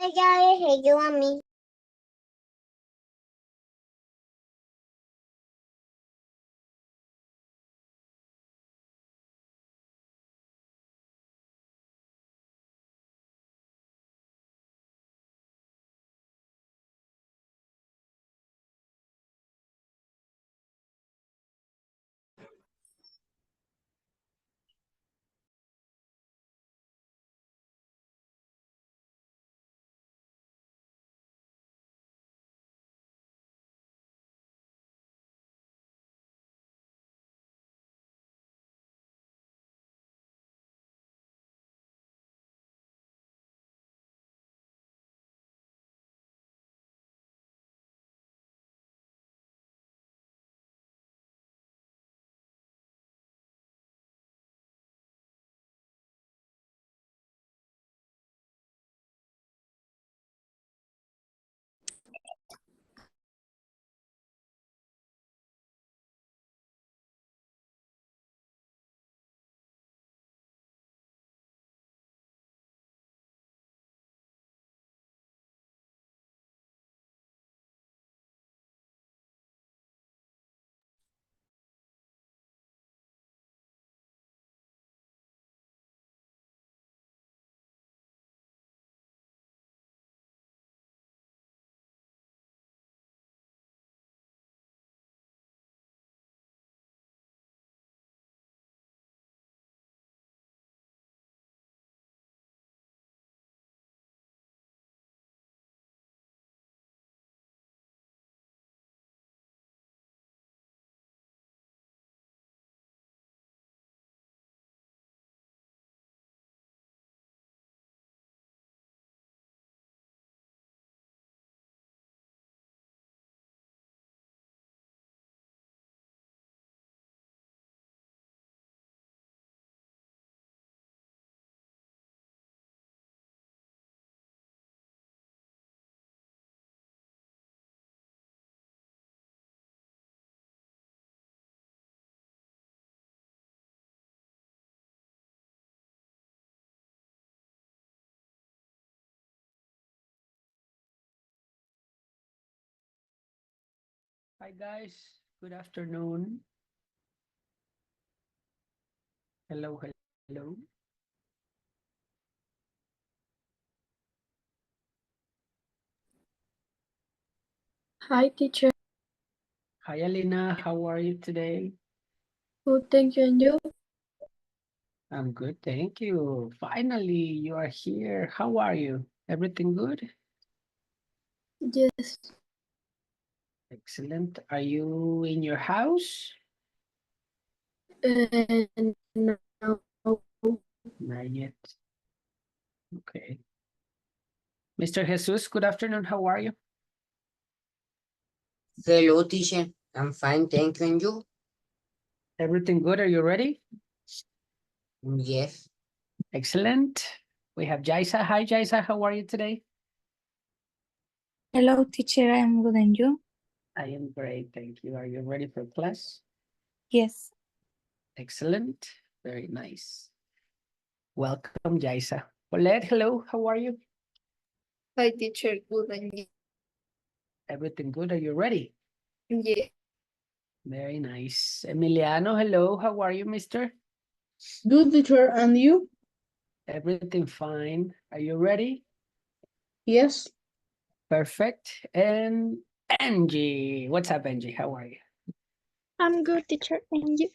Ella es yo a mí. Hi guys, good afternoon. Hello, hello. Hi, teacher. Hi Alina, how are you today? Good, thank you. And you? I'm good, thank you. Finally, you are here. How are you? Everything good? Yes. Excellent. Are you in your house? No. Not yet. Okay. Mr. Jesus, good afternoon. How are you? Hello, teacher. I'm fine, thank you. And you? Everything good? Are you ready? Yes. Excellent. We have Jaisa. Hi, Jaisa. How are you today? Hello, teacher. I'm good, and you? I am great, thank you. Are you ready for class? Yes. Excellent. Very nice. Welcome, Jaisa. Paulette, hello. How are you? Hi, teacher. Good, and you? Everything good? Are you ready? Yeah. Very nice. Emiliano, hello. How are you, mister? Good, teacher, and you? Everything fine. Are you ready? Yes. Perfect. And Angie. What's up, Angie? How are you? I'm good, teacher, and you?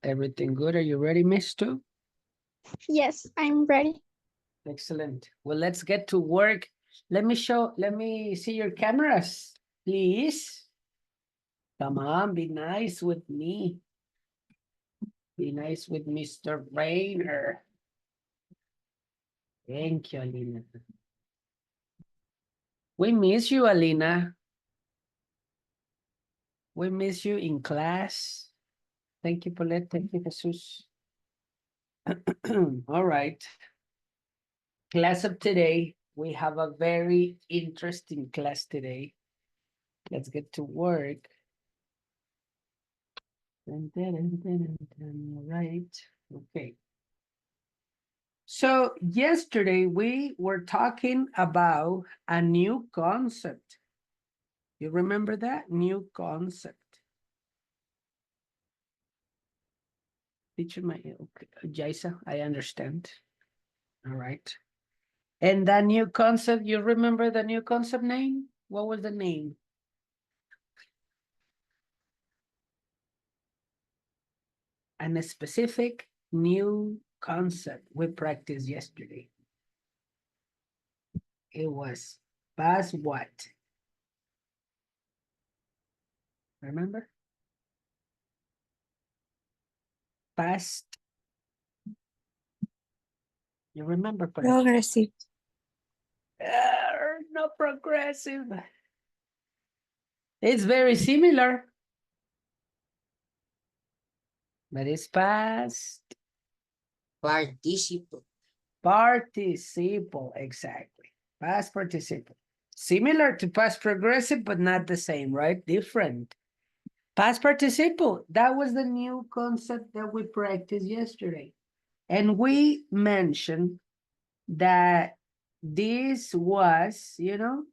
Everything good? Are you ready, miss, too? Yes, I'm ready. Excellent. Well, let's get to work. Let me see your cameras, please. Come on, be nice with me. Be nice with Mr. Rayner. Thank you, Alina. We miss you, Alina. We miss you in class. Thank you, Paulette. Thank you, Jesus. All right. Class of today. We have a very interesting class today. Let's get to work. All right. Okay. So yesterday we were talking about a new concept. You remember that? New concept. Teacher, okay, Jaisa, I understand. All right. And that new concept, you remember the new concept name? What was the name? And a specific new concept we practiced yesterday. It was past what? Remember? Past. You remember? Progressive. No progressive. It's very similar. But it's past Participle. participle, exactly. Past participle. Similar to past progressive, but not the same, right? Different. Past participle, that was the new concept that we practiced yesterday. And we mentioned that this was, you know,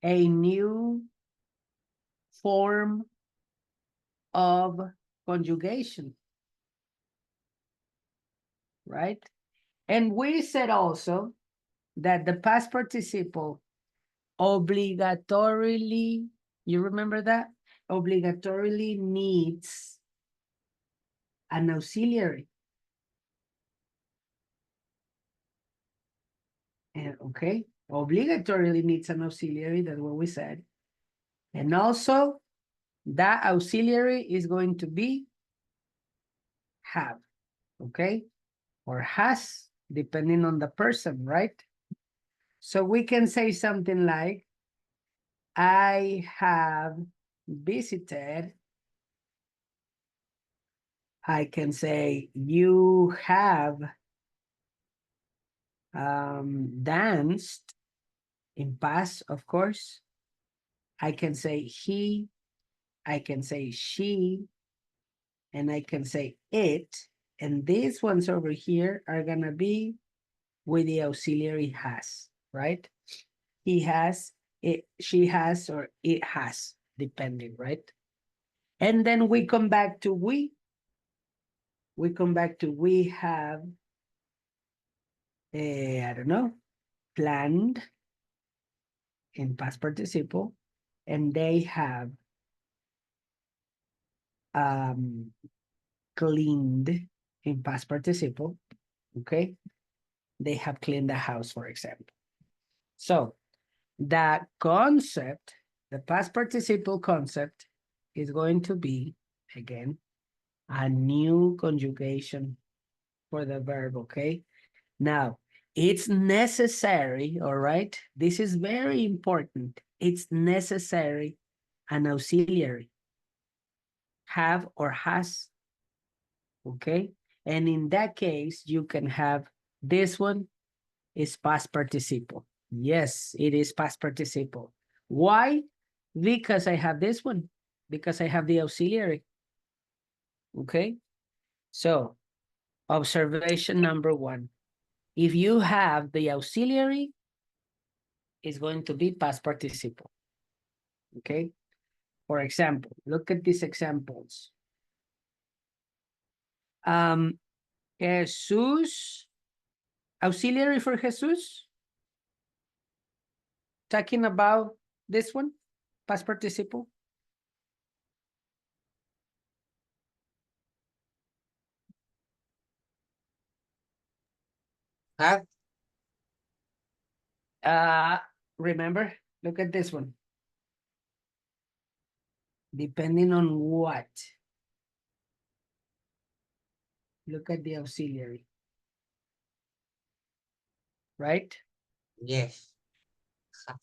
a new form of conjugation, right? And we said also that the past participle obligatorily, you remember that? Obligatorily needs an auxiliary. And okay, obligatorily needs an auxiliary, that's what we said. And also that auxiliary is going to be have, okay? Or has, depending on the person, right? So we can say something like, I have visited. I can say, you have danced in past, of course. I can say he, I can say she, and I can say it. And these ones over here are gonna be with the auxiliary has, right? He has, it, she has, or it has, depending, right? And then we come back to we. We come back to we have, I don't know, planned in past participle, and they have cleaned in past participle, okay? They have cleaned the house, for example. So that concept, the past participle concept, is going to be, again, a new conjugation for the verb, okay? Now, it's necessary, all right? This is very important. It's necessary an auxiliary, have or has, okay? And in that case, you can have this one is past participle. Yes, it is past participle. Why? Because I have this one, because I have the auxiliary, okay? So, observation number one. If you have the auxiliary, it's going to be past participle, okay? For example, look at these examples. Jesus, auxiliary for Jesus. Talking about this one, past participle. Have. Remember, look at this one. Depending on what? Look at the auxiliary. Right? Yes. Have.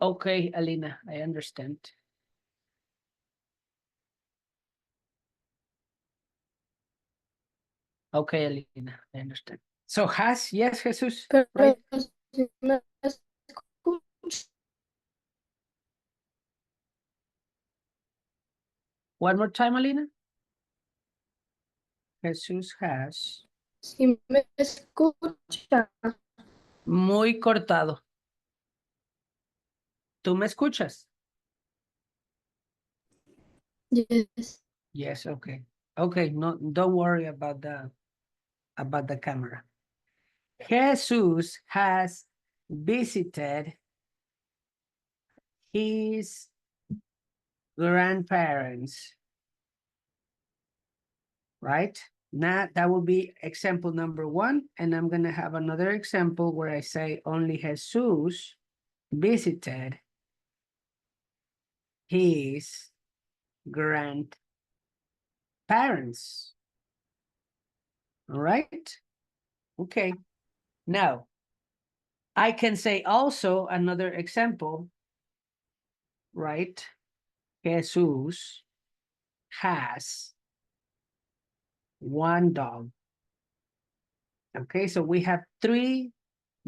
Okay, Alina, I understand. Okay, Alina, I understand. So has, yes, Jesus, Pero right? si me escucho, One more time, Alina. Jesus has. Si me escucha. Muy cortado. ¿Tú me escuchas? Yes. Yes, okay. Okay, no, don't worry about the camera. Jesus has visited his grandparents, right? Now that will be example number 1, and I'm gonna have another example where I say only Jesus visited his grandparents. All right? Okay. Now, I can say also another example, right? Jesus has 1 dog. Okay, so we have 3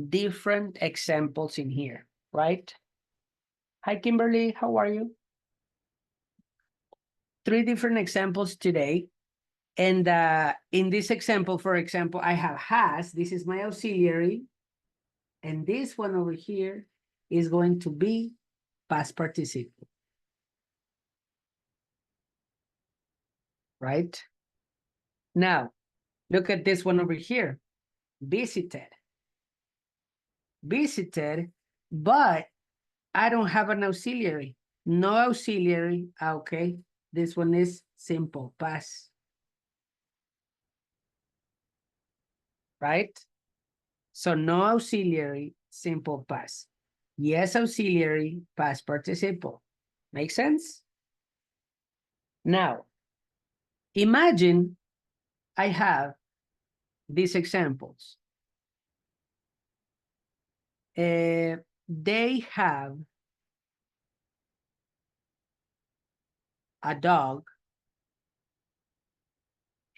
different examples in here, right? Hi, Kimberly, how are you? 3 different examples today. And in this example, for example, I have has, this is my auxiliary. And this one over here is going to be past participle. Right? Now, look at this one over here. Visited. Visited, but I don't have an auxiliary. No auxiliary. Okay. This one is simple past. Right? So no auxiliary, simple past. Yes, auxiliary, past participle. Make sense? Now, imagine I have these examples. They have a dog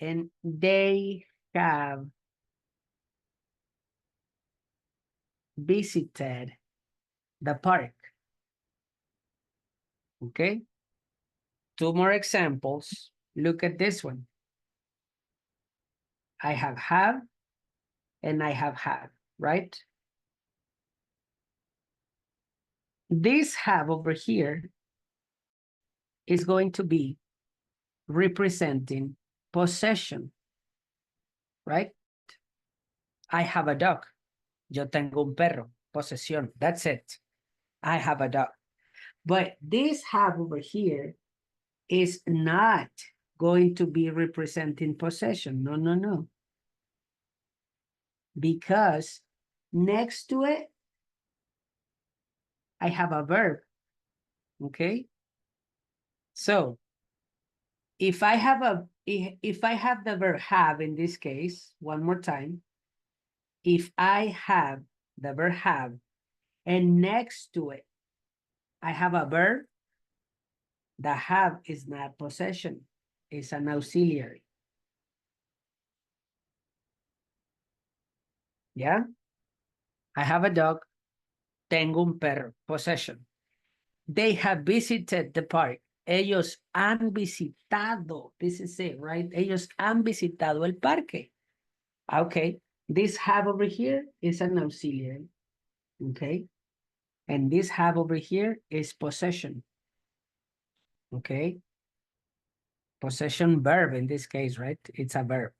and they have visited the park. Okay. 2 more examples. Look at this one. I have, and I have, right? This have over here is going to be representing possession, right? I have a dog. Yo tengo un perro. Posesión. That's it. I have a dog. But this have over here is not going to be representing possession. No, no, no. Because next to it, I have a verb. Okay. So if I have the verb have in this case, one more time, if I have the verb have and next to it, I have a verb, the have is not possession, it's an auxiliary. Yeah? I have a dog, tengo un perro, possession. They have visited the park. Ellos han visitado, this is it, right? Ellos han visitado el parque. Okay, this have over here is an auxiliary, okay? And this have over here is possession, okay? Possession verb in this case, right? It's a verb.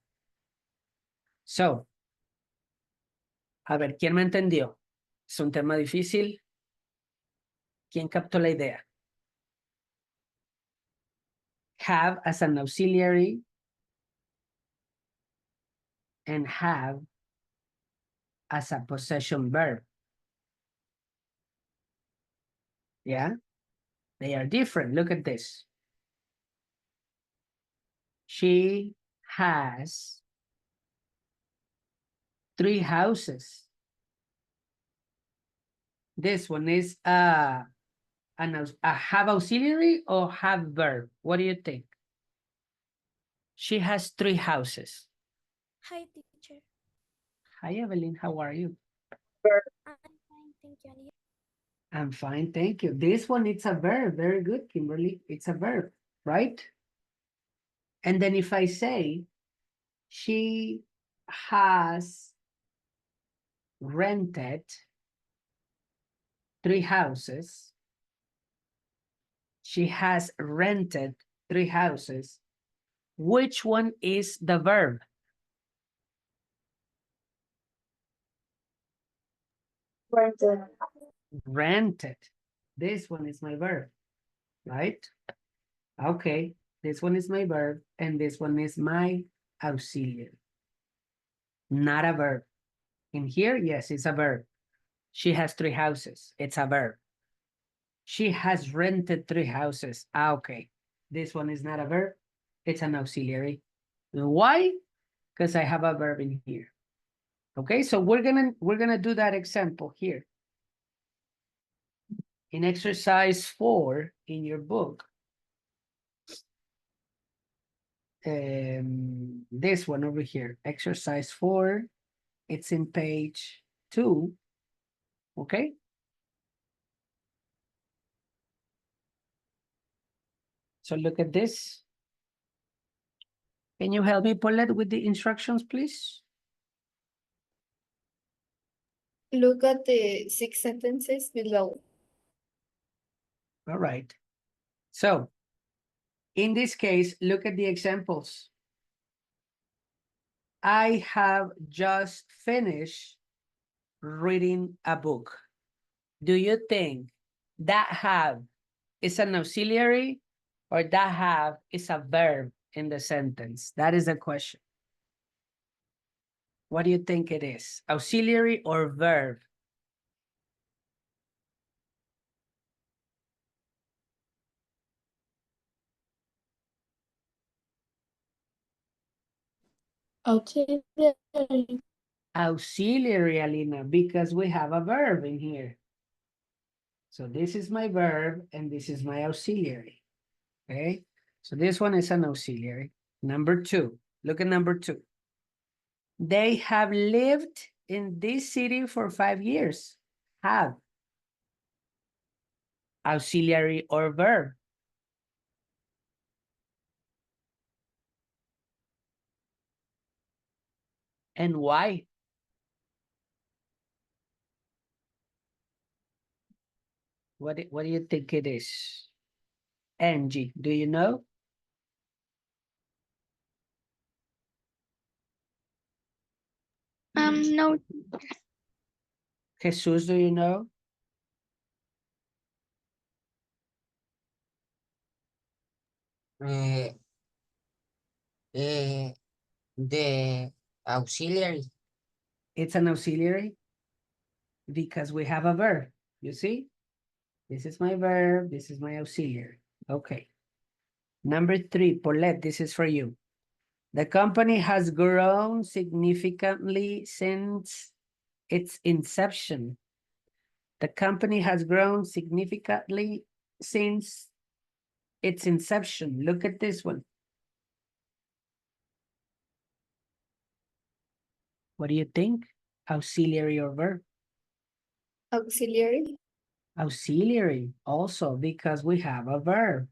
So, a ver, ¿quién me entendió? ¿Es un tema difícil? ¿Quién captó la idea? Have as an auxiliary and have as a possession verb. Yeah, they are different. Look at this. She has 3 houses. This one is a have auxiliary or have verb? What do you think? She has 3 houses. Hi, teacher. Hi, Evelyn. How are you? I'm fine, thank you. And you? I'm fine, thank you. This one, it's a verb. Very good, Kimberly. It's a verb, right? And then if I say She has rented 3 houses. She has rented 3 houses. Which one is the verb? Rented. This one is my verb, right? Okay, this one is my verb and this one is my auxiliary. Not a verb. In here, yes, it's a verb. She has 3 houses. It's a verb. She has rented 3 houses. Okay, this one is not a verb. It's an auxiliary. Why? Because I have a verb in here. Okay, so we're gonna do that example here. In exercise 4 in your book. This one over here, exercise 4, it's in page 2. Okay. So look at this. Can you help me, Paulette, with the instructions, please? Look at the 6 sentences below. All right. So in this case, look at the examples. I have just finished reading a book. Do you think that have is an auxiliary or that have is a verb in the sentence? That is the question. What do you think it is? Auxiliary or verb? Auxiliary. Auxiliary, Alina, because we have a verb in here. So this is my verb and this is my auxiliary. Okay, so this one is an auxiliary. Number 2, look at number 2. They have lived in this city for 5 years. Have. Auxiliary or verb? And why? What do you think it is? Angie, do you know? No. Jesus, do you know? Eh, the auxiliary. It's an auxiliary because we have a verb. You see? This is my verb. This is my auxiliary. Okay. Number 3, Paulette, this is for you. The company has grown significantly since its inception. The company has grown significantly since its inception. Look at this one. What do you think? Auxiliary or verb? Auxiliary. Auxiliary also because we have a verb.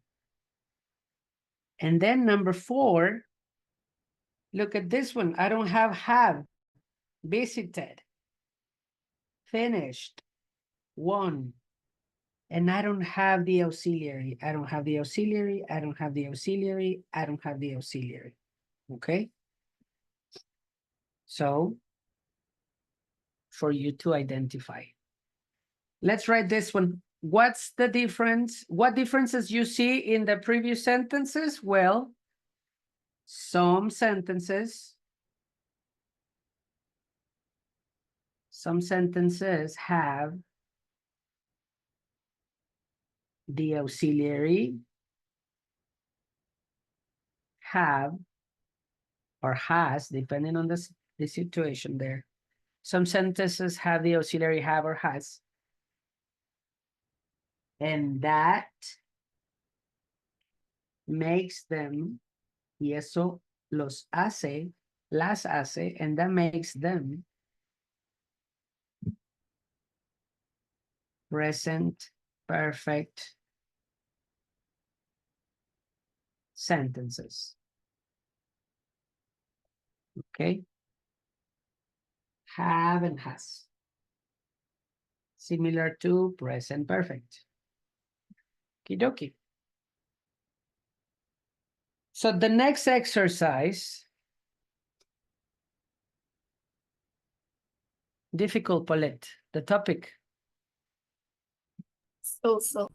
And then number 4, look at this one. I don't have, visited, finished, won. And I don't have the auxiliary. I don't have the auxiliary. I don't have the auxiliary. I don't have the auxiliary. Okay? So, for you to identify. Let's write this one. What's the difference? What differences you see in the previous sentences? Well, some sentences have the auxiliary have or has, depending on the situation there. Some sentences have the auxiliary have or has. And that makes them, y eso los hace, las hace, and that makes them present perfect sentences. Okay. Have and has. Similar to present perfect. Okie dokie. So the next exercise, difficult, Paulette, the topic. So.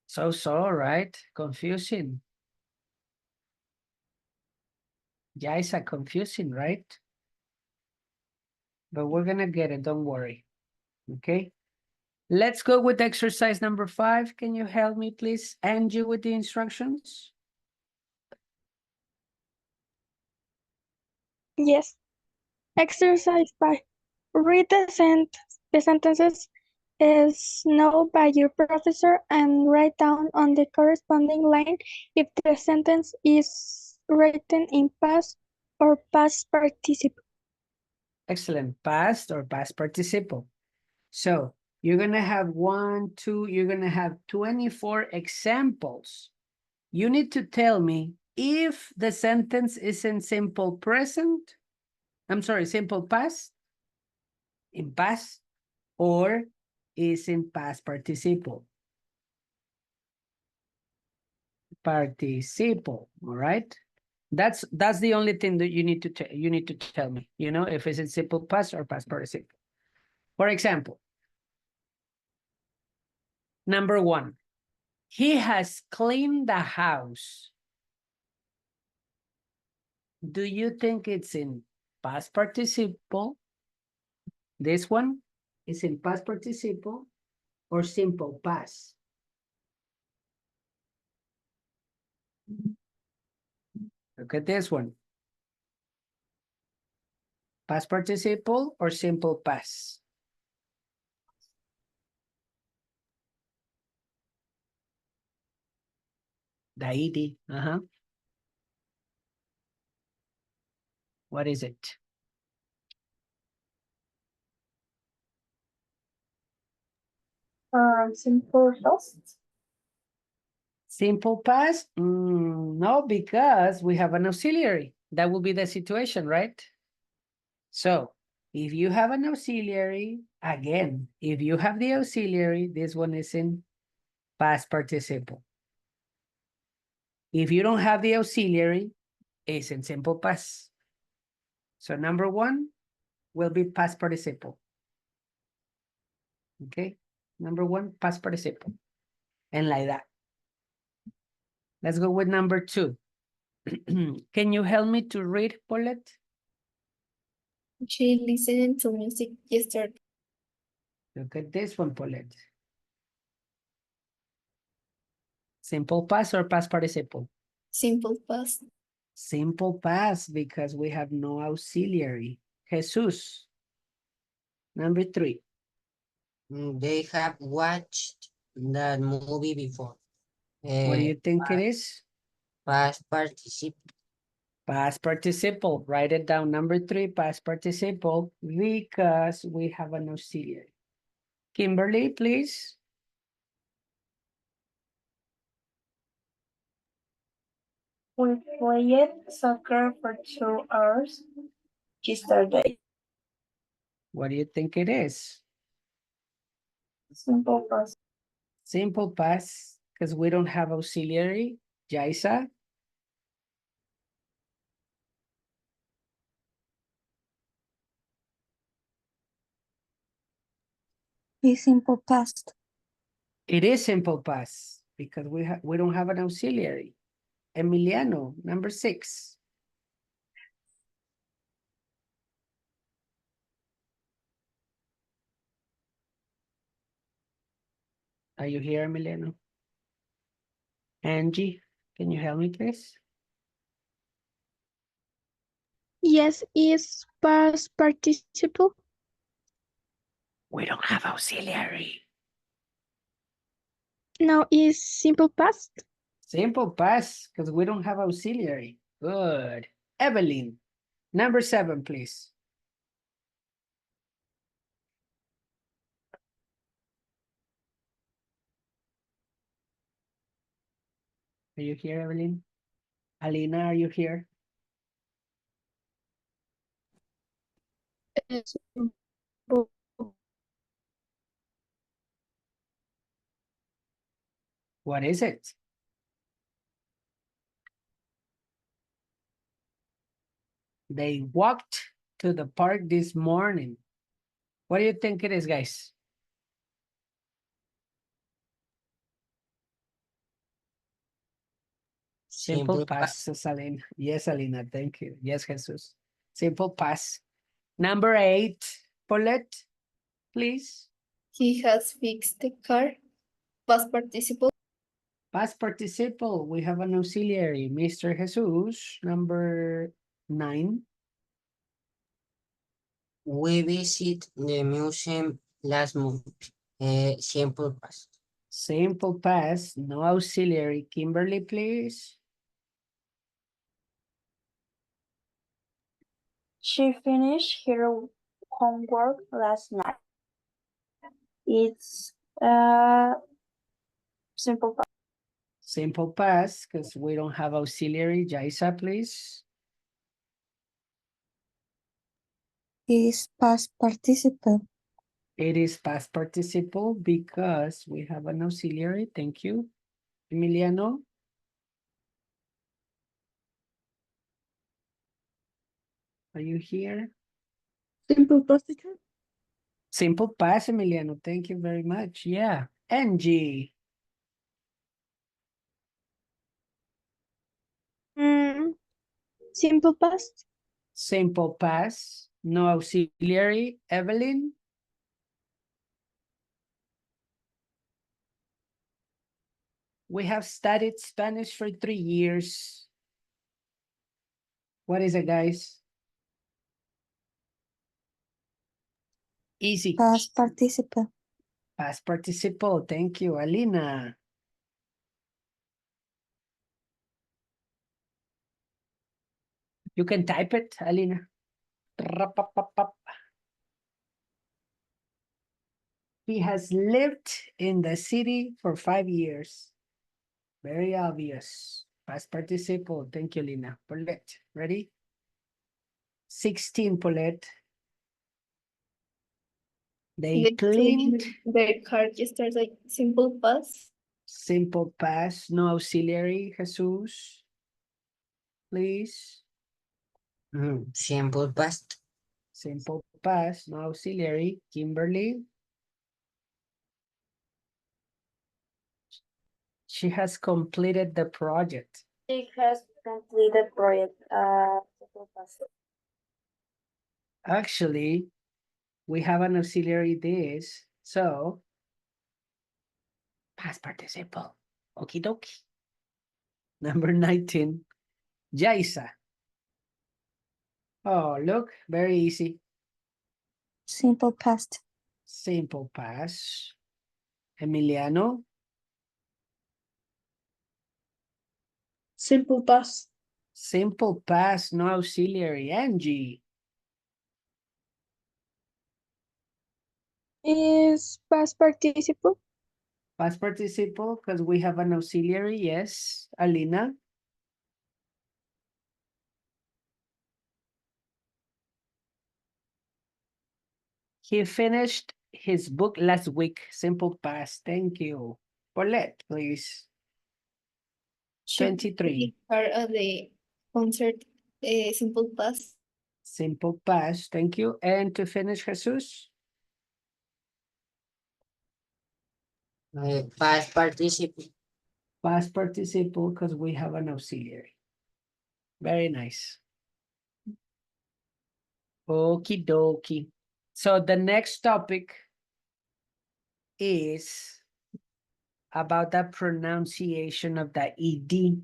So, right? Confusing. Yeah, it's a confusing, right? But we're gonna get it, don't worry. Okay. Let's go with exercise number 5. Can you help me, please, Angie, with the instructions? Yes. Exercise 5. Read the sentences as known by your professor and write down on the corresponding line if the sentence is written in past or past participle. Excellent. Past or past participle. So you're gonna have 24 examples. You need to tell me if the sentence is in simple present, simple past, in past, or is in past participle. Participle, all right? That's the only thing that you need to tell me, you know, if it's in simple past or past participle. For example, number 1, he has cleaned the house. Do you think it's in past participle? This one is in past participle or simple past? Look at this one. Past participle or simple past? The ed. What is it? Simple past. Simple past? No, because we have an auxiliary. That will be the situation, right? So if you have an auxiliary, again, if you have the auxiliary, this one is in past participle. If you don't have the auxiliary, it's in simple past. So number 1 will be past participle. Okay, number 1, past participle. And like that. Let's go with number 2. Can you help me to read, Paulette? She listened to music yesterday. Look at this one, Paulette. Simple past or past participle? Simple past. Simple past because we have no auxiliary. Jesus. Number 3. They have watched that movie before. What do you think it is? Past participle. Past participle. Write it down. Number 3, past participle, because we have an auxiliary. Kimberly, please. We played soccer for 2 hours yesterday. What do you think it is? Simple past. Simple past, because we don't have auxiliary. Jaisa? Is simple past. It is simple past because we don't have an auxiliary. Emiliano, number 6. Are you here, Emiliano? Angie, can you help me, please? Yes, is past participle. We don't have auxiliary. No, is simple past. Simple past because we don't have auxiliary. Good. Evelyn, number 7, please. Are you here, Evelyn? Alina, are you here? simple What is it? They walked to the park this morning. What do you think it is, guys? Simple past, Alina. Yes, Alina, thank you. Yes, Jesus. Simple past. Number 8, Paulette, please. He has fixed the car. Past participle. Past participle, we have an auxiliary, Mr. Jesus. Number 9. We visit the museum last month. Simple past. Simple past, no auxiliary. Kimberly, please. She finished her homework last night. It's simple past. Simple past, because we don't have auxiliary. Jaisa, please. is past participle. It is past participle because we have an auxiliary. Thank you. Emiliano. Are you here? Simple past, teacher. Simple past, Emiliano. Thank you very much. Yeah. Angie. Simple past. Simple past. No auxiliary. Evelyn. We have studied Spanish for 3 years. What is it, guys? Easy. Past participle. Past participle. Thank you, Alina. You can type it, Alina. Rapapapap. He has lived in the city for 5 years. Very obvious. Past participle. Thank you, Lina. Paulette, ready? 16, Paulette. They cleaned. The car yesterday. Simple past. Simple past, no auxiliary. Jesus, please. Simple past. Simple past, no auxiliary. Kimberly. She has completed the project. She has completed project. Simple past. Actually, we have an auxiliary this, so past participle. Okie dokie. Number 19, Jaisa. Oh, look, very easy. Simple past. Simple past. Emiliano. Simple past. Simple past, no auxiliary. Angie. Is past participle. Past participle, because we have an auxiliary. Yes. Alina. He finished his book last week. Simple past. Thank you. Paulette, please. She 23. car at the concert. Simple past. Simple past. Thank you. And to finish, Jesus. Past participle. Past participle, because we have an auxiliary. Very nice. Okie dokie. So the next topic is about the pronunciation of the ED.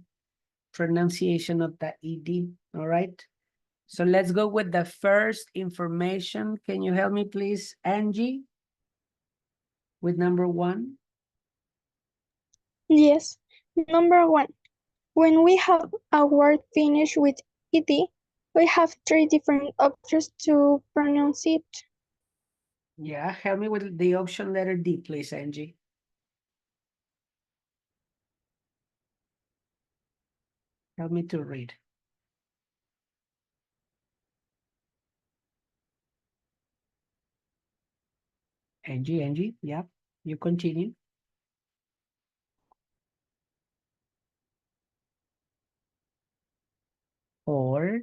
Pronunciation of the ED. All right. So let's go with the first information. Can you help me, please, Angie? With number 1. Yes. Number 1. When we have a word finished with ed, we have 3 different options to pronounce it. Yeah, help me with the option letter D, please, Angie. Help me to read. Angie, yeah, you continue. Or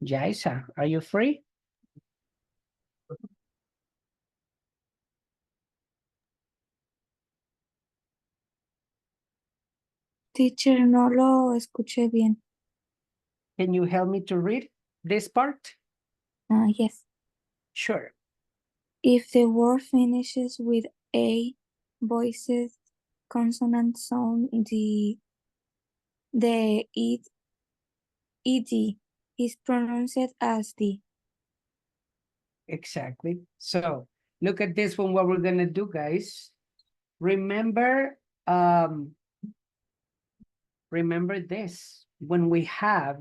Jaisa, are you free? Teacher, no lo escuché bien. Can you help me to read this part? Yes. Sure. If the word finishes with a voiced consonant sound, the ed is pronounced as the. Exactly. So look at this one, what we're gonna do, guys. Remember this. When we have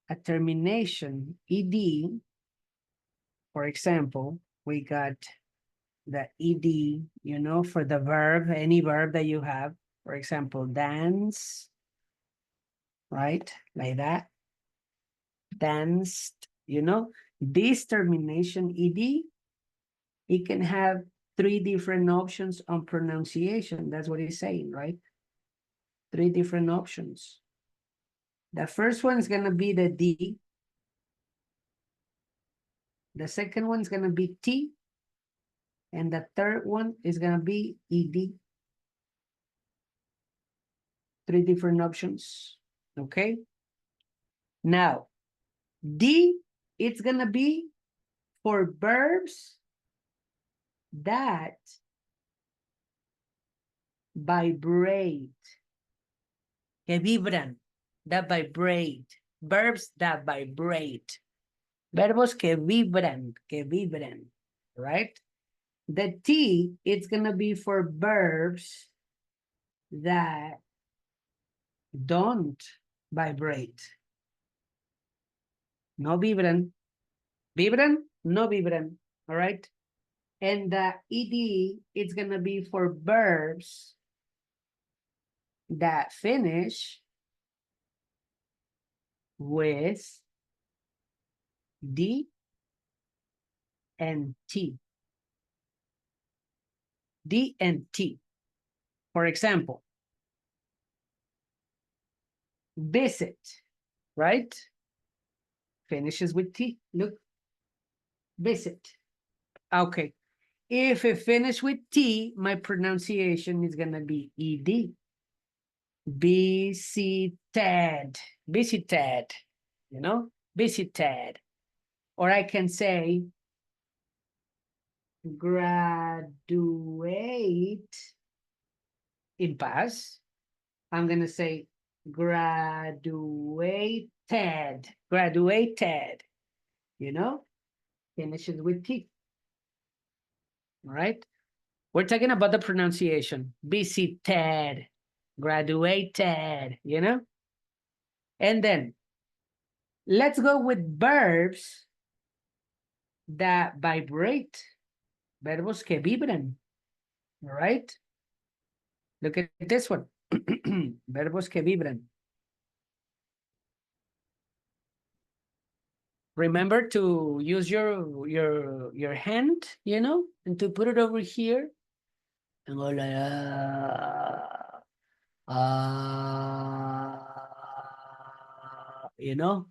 a termination ed, for example, we got the ed, you know, for the verb, any verb that you have, for example, dance, right? Like that. Danced, you know, this termination ed, it can have 3 different options on pronunciation. That's what it's saying, right? 3 different options. The first one is going to be the D. The second one is going to be T. And the third one is going to be ED. 3 different options. Okay. Now, D, it's going to be for verbs that vibrate. Que vibran. That vibrate. Verbs that vibrate. Verbos que vibran. Right? The T, it's going to be for verbs that don't vibrate. No vibran. Vibran, no vibran. All right. And the ed, it's going to be for verbs that finish with D and T. D and T. For example, visit, right? Finishes with T. Look, visit. Okay. If it finishes with T, my pronunciation is going to be ED. Visited, visited, you know, visited. Or I can say graduate in past. I'm going to say graduated, graduated, you know, finishes with T. All right. We're talking about the pronunciation. Visited, graduated, you know. And then let's go with verbs that vibrate. Verbos que vibran. All right. Look at this one. Verbos que vibran. Remember to use your hand, you know, and to put it over here and go like you know.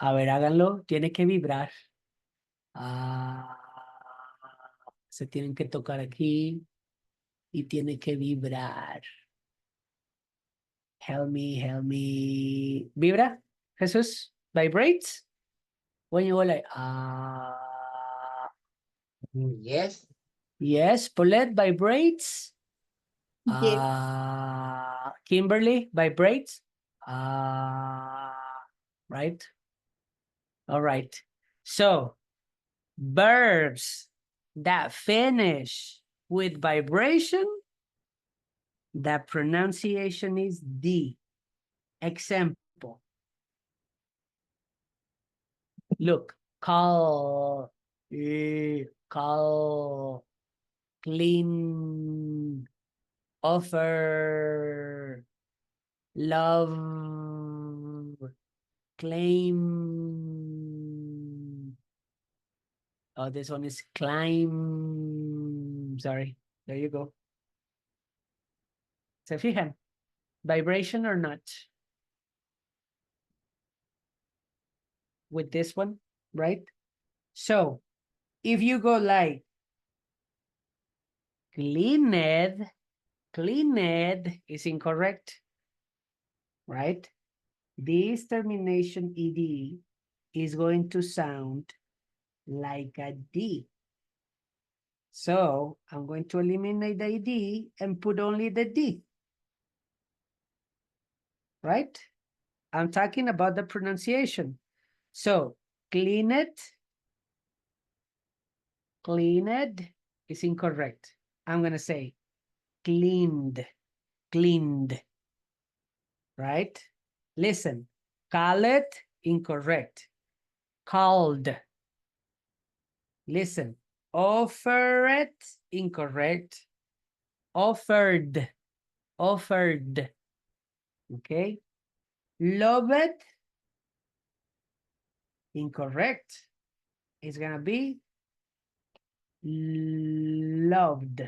A ver, háganlo. Tiene que vibrar. Se tienen que tocar aquí y tiene que vibrar. Help me, help me. ¿Vibra? Jesús? Vibrates? When you go like, Yes. yes, Paulette vibrates. Yes. Kimberly vibrates. Right? All right. So, verbs that finish with vibration, the pronunciation is D. Example. Look, call, call, clean, offer, love, claim, Oh, this one is climb. Sorry. There you go. ¿Se fijan? Vibration or not? With this one, right? So, if you go like cleaned is incorrect, right? This termination ed is going to sound like a D. So I'm going to eliminate the ed and put only the D. Right? I'm talking about the pronunciation. So cleaned is incorrect. I'm going to say cleaned, right? Listen, called, incorrect. Called. Listen, offered, incorrect. Offered. Okay. Loved, incorrect. It's gonna be loved.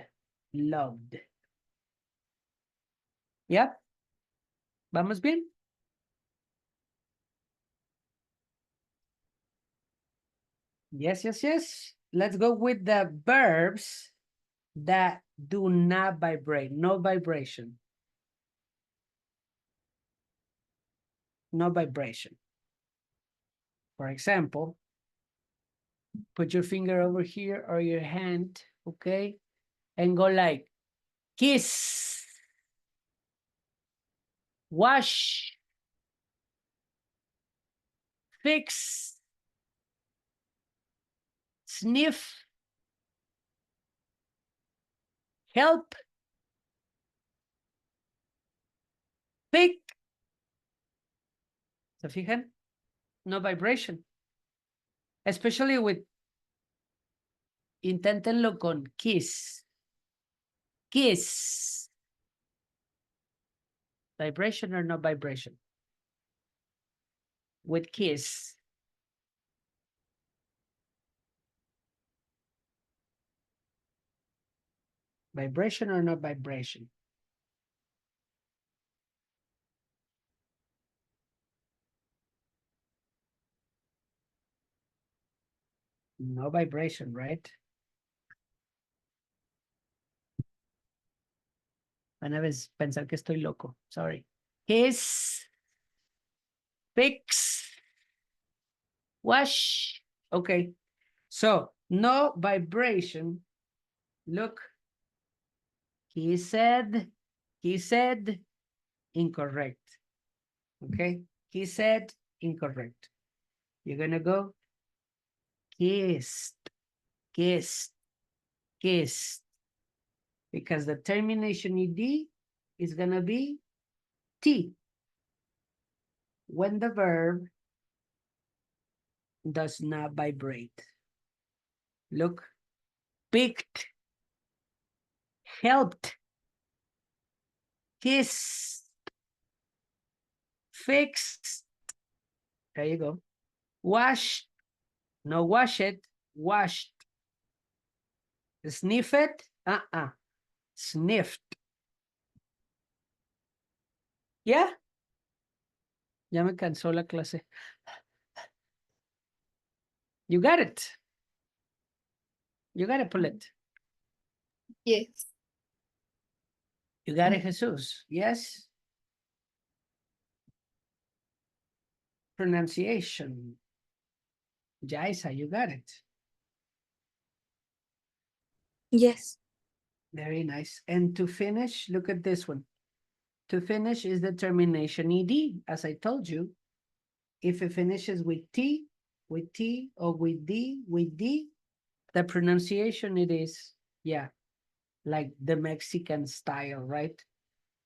Yep. ¿Vamos bien? Yes. Let's go with the verbs that do not vibrate. No vibration. No vibration. For example, put your finger over here or your hand, okay? And go like kiss, wash, fix, sniff, help, pick. ¿Se fijan? No vibration. Especially with, inténtenlo con kiss. Kiss. Vibration or no vibration? With kiss. Vibration or no vibration? No vibration, right? Van a pensar que estoy loco. Sorry. Kiss. Fix. Wash. Okay. So, no vibration. Look. He said, incorrect. Okay. He said, incorrect. You're going to go kissed. Because the termination ed is going to be T when the verb does not vibrate. Look, picked, helped, kissed, fixed. There you go. Washed, no wash it, washed. Sniff it, sniffed. Yeah. Ya me cansó la clase. You got it. You got it, Paulette. Yes. You got it, Jesus. Yes. Pronunciation. Jaisa, you got it. Yes. Very nice. And to finish, look at this one. To finish is the termination ed. As I told you, if it finishes with T, or with D, the pronunciation it is, yeah, like the Mexican style, right?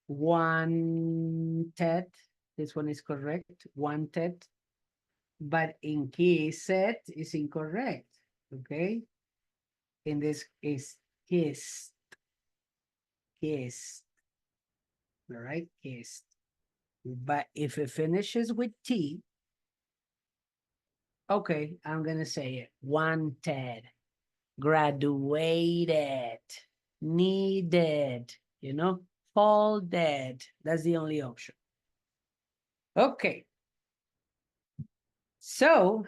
Wanted, this one is correct, wanted. But in kissed is incorrect, okay? In this case, kissed. All right, kissed. But if it finishes with T, okay, I'm gonna say it, wanted. graduated, needed, you know, folded. That's the only option. Okay. So,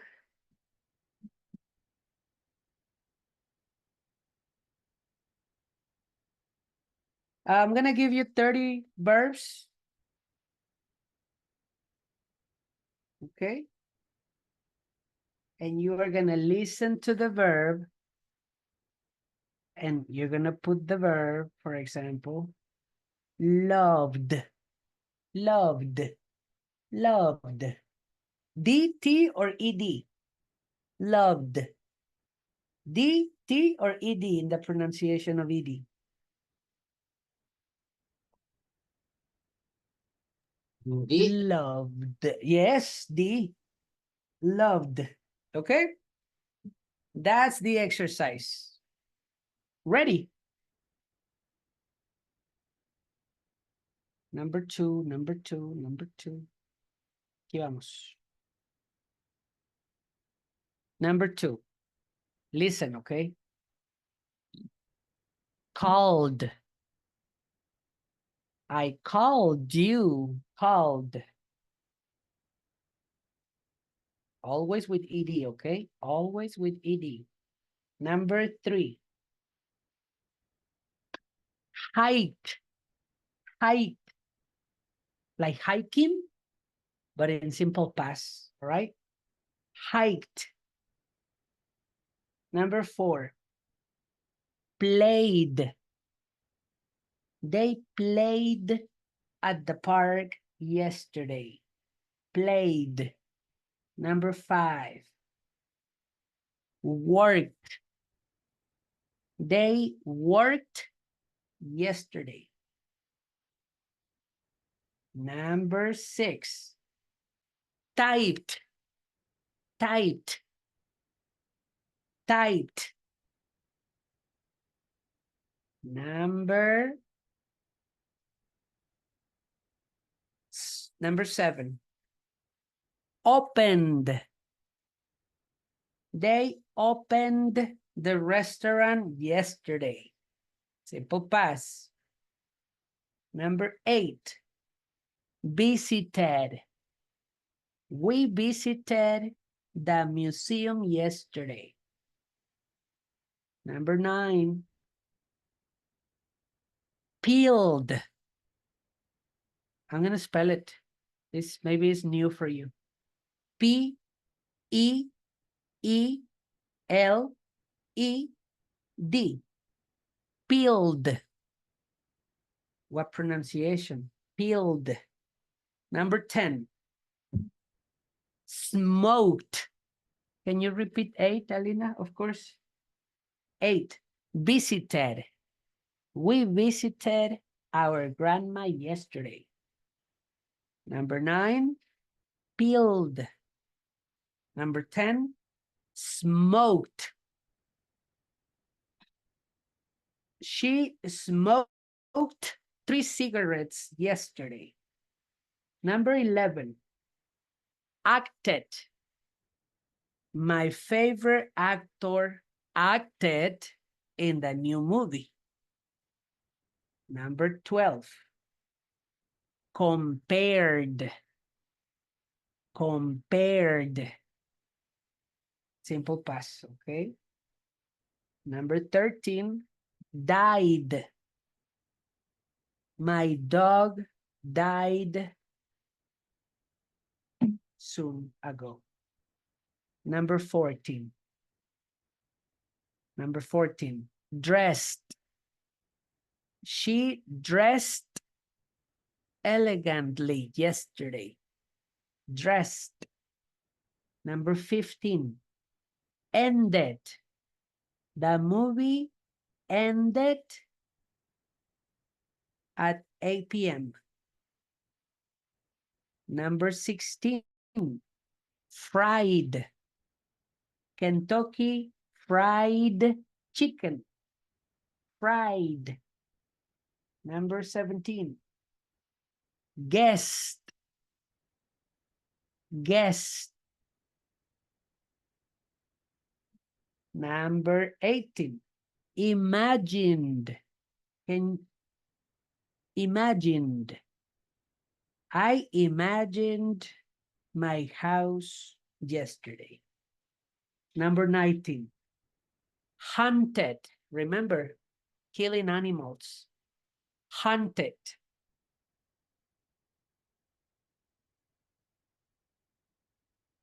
I'm going to give you 30 verbs. Okay. And you are going to listen to the verb. And you're going to put the verb, for example, loved, loved, loved. D, T, or ED? Loved. D, T, or ED in the pronunciation of ED? D. Loved. Yes, D. Loved. Okay? That's the exercise. Ready? Number two, number two, number two. Aquí vamos. Number two. Listen, okay? Called. I called you. Called. Always with ED, okay? Always with ED. Number three. Hike. Hike. Like hiking, but in simple past, all right? Hiked. Number four. Played. They played at the park yesterday. Played. Number five. Worked. They worked yesterday. Number six. Typed. Typed. Typed. Number seven. Opened. They opened the restaurant yesterday. Simple past. Number eight. Visited. We visited the museum yesterday. Number nine. Peeled. I'm going to spell it. This maybe is new for you. P-E-E-L-E-D. Peeled. What pronunciation? Peeled. Number 10. Smoked. Can you repeat 8, Alina? Of course. 8. Visited. We visited our grandma yesterday. Number 9. Peeled. Number 10. Smoked. She smoked 3 cigarettes yesterday. Number 11. Acted. My favorite actor acted in the new movie. Number 12. Compared. Compared. Simple past, okay? Number 13. Died. My dog died soon ago. Number 14. Number 14. Dressed. She dressed elegantly yesterday. Dressed. Number 15. Ended. The movie ended at 8 p.m. Number 16. Fried. Kentucky Fried Chicken. Fried. Number 17. Guest. Guest. Number 18. Imagined. Imagined. I imagined my house yesterday. Number 19. Hunted. Remember, killing animals. Hunted.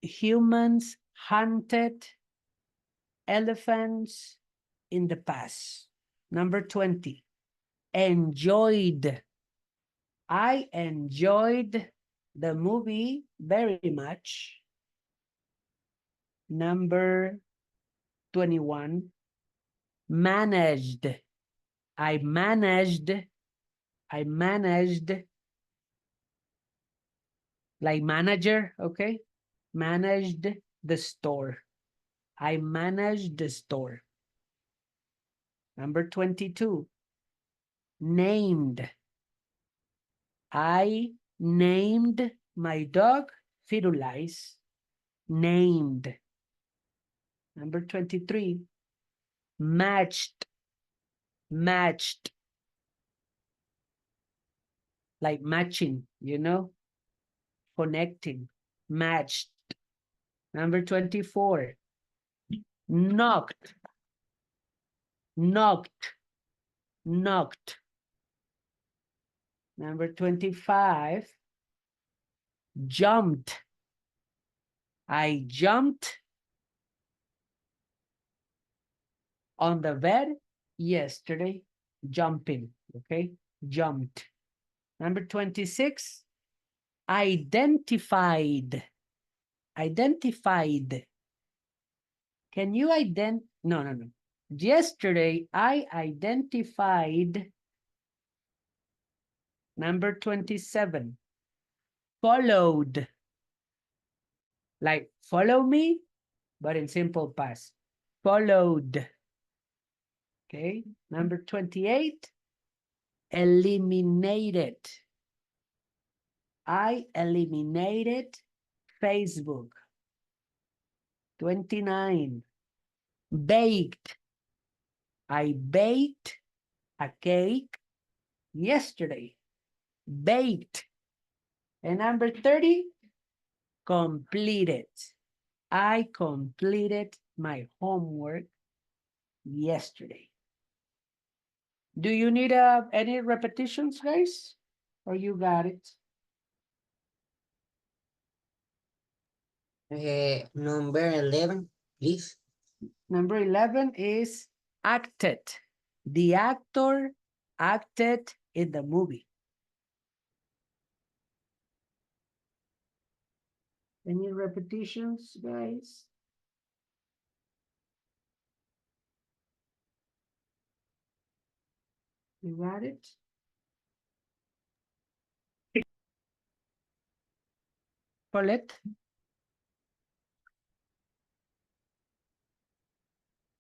Humans hunted elephants in the past. Number 20. Enjoyed. I enjoyed the movie very much. Number 21. Managed. I managed like manager, okay? Managed the store. I managed the store. Number 22. Named. I named my dog Firulais. Named. Number 23. Matched. Matched. Like matching, you know? Connecting. Matched. Number 24. Knocked. Knocked. Knocked. Number 25. Jumped. I jumped on the bed yesterday. Jumping, okay? Jumped. Number 26. Identified. Identified. Can you no. Yesterday, I identified. Number 27. Followed. Like follow me, but in simple past. Followed. Okay. Number 28. Eliminated. I eliminated Facebook. 29. Baked. I baked a cake yesterday. Baked. And number 30, completed. I completed my homework yesterday. Do you need any repetitions, guys? Or you got it? Number 11, please. Number 11 is acted. The actor acted in the movie. Any repetitions, guys? You got it? Paulette?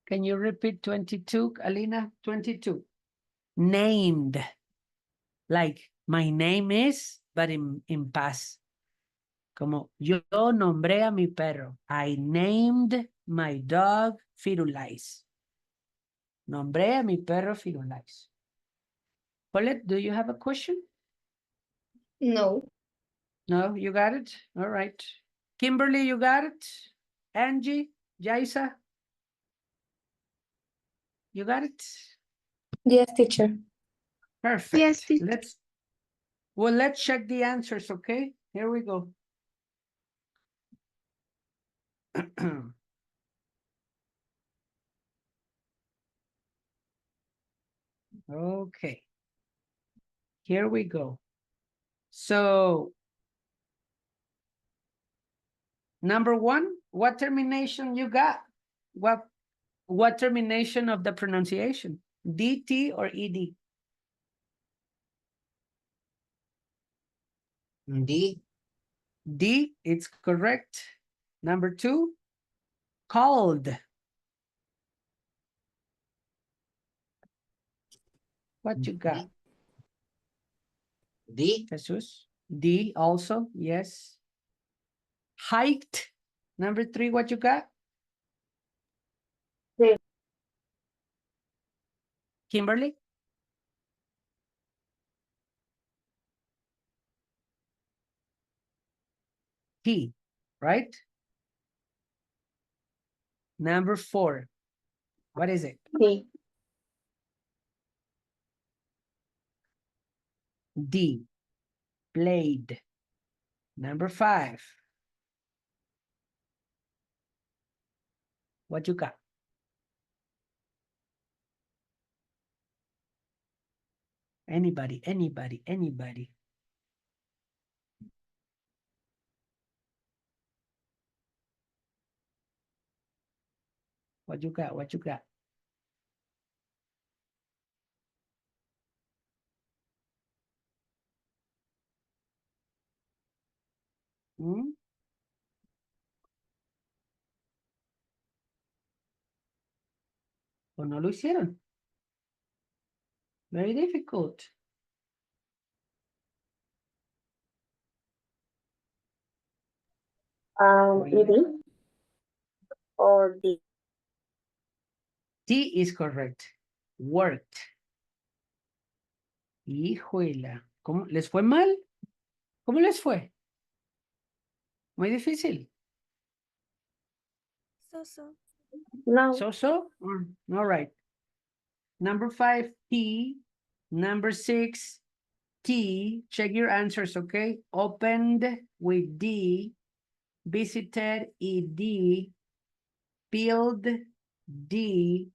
Can you repeat 22, Alina? 22. Named. Like, my name is, but in past. Como, yo nombré a mi perro. I named my dog Firulais. Nombré a mi perro Firulais. Paulette, do you have a question? No. No, you got it? All right. Kimberly, you got it? Angie, Jaisa? You got it? Yes, teacher. Perfect. Yes, teacher. Let's check the answers, okay? Here we go. Okay. Here we go. So, number 1, what termination you got? What termination of the pronunciation? DT or ED? D. D, it's correct. Number 2, called. What you got? D. Jesus. D also, yes. Hiked. Number 3, what you got? Sí. Kimberly? T, right? Number 4. What is it? Sí. D, played. Number 5. What you got? Anybody, anybody, anybody. What you got? What you got? ¿Mm? ¿O no lo hicieron? Very difficult. ED or D. D is correct. Worked. Hijuela. ¿Cómo? ¿Les fue mal? ¿Cómo les fue? Muy difícil. So. No. So? All right. Number 5, T. Number 6, T. Check your answers, okay? Opened with D. Visited, ED. Peeled, D.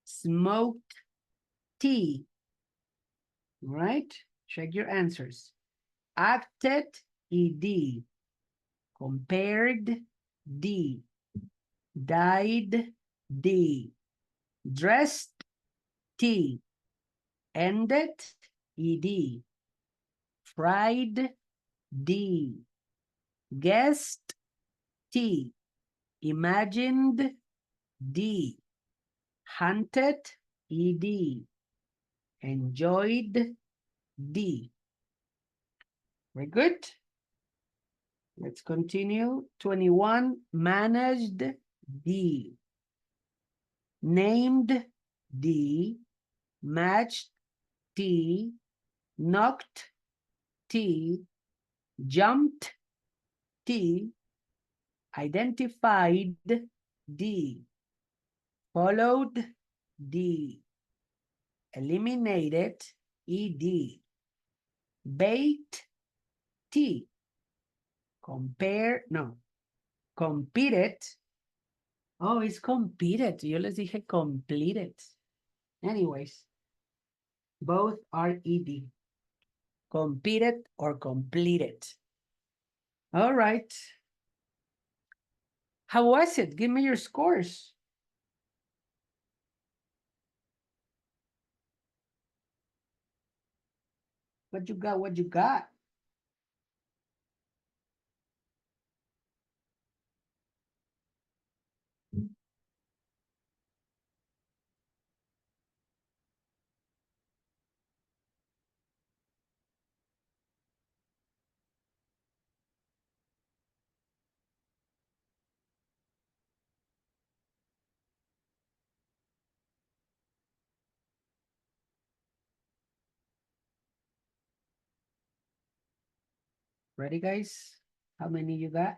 Smoked, T. Right? Check your answers. Acted, ED. Compared, D. Died, D. Dressed, T. Ended, ED. Fried, D. Guessed, T. Imagined, D. Hunted, ED. Enjoyed, D. Very good. Let's continue. 21, managed, D. Named, D. Matched, T. Knocked, T. Jumped, T. Identified, D. Followed, D. Eliminated, ED. Baked, T. Competed. Oh, it's competed. Yo les dije completed. Anyways, both are ED. Competed or completed. All right. How was it? Give me your scores. What you got? What you got? Ready, guys? How many you got?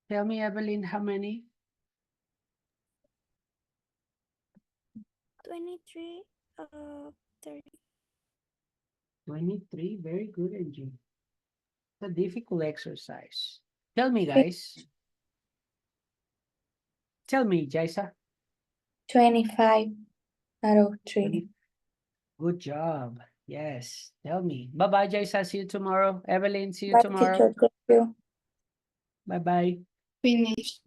Tell me, Evelyn, how many? 23, 30. 23. Very good, Angie. It's a difficult exercise. Tell me, guys. Tell me, Jaisa. 25 out of 3. Good job. Yes. Tell me. Bye-bye, Jaisa. See you tomorrow. Evelyn, see you Bye, tomorrow. teacher. Thank you. Bye-bye. Finish.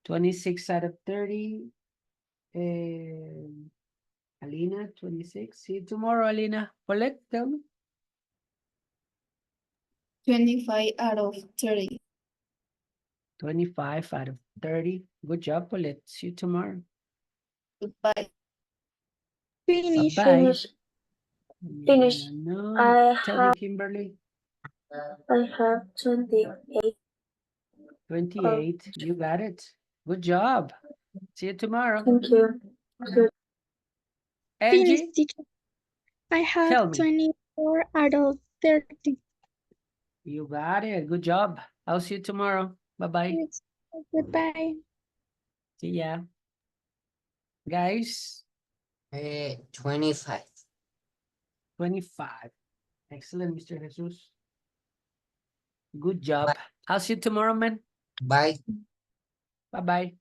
26 out of 30. Alina, 26. See you tomorrow, Alina. Paulette, tell me. 25 out of 30. 25 out of 30. Good job, Paulette. See you tomorrow. Goodbye. Finish. Bye-bye. Finish. No. Tell me, Kimberly. I have 28. 28. You got it. Good job. See you tomorrow. Thank you. Angie, Finish, teacher. I tell have me. 24 out of 30. You got it. Good job. I'll see you tomorrow. Bye-bye. Yes. Goodbye. See ya. Guys, 25. 25. Excellent, Mr. Jesus. Good job. I'll see you tomorrow, man. Bye. Bye-bye.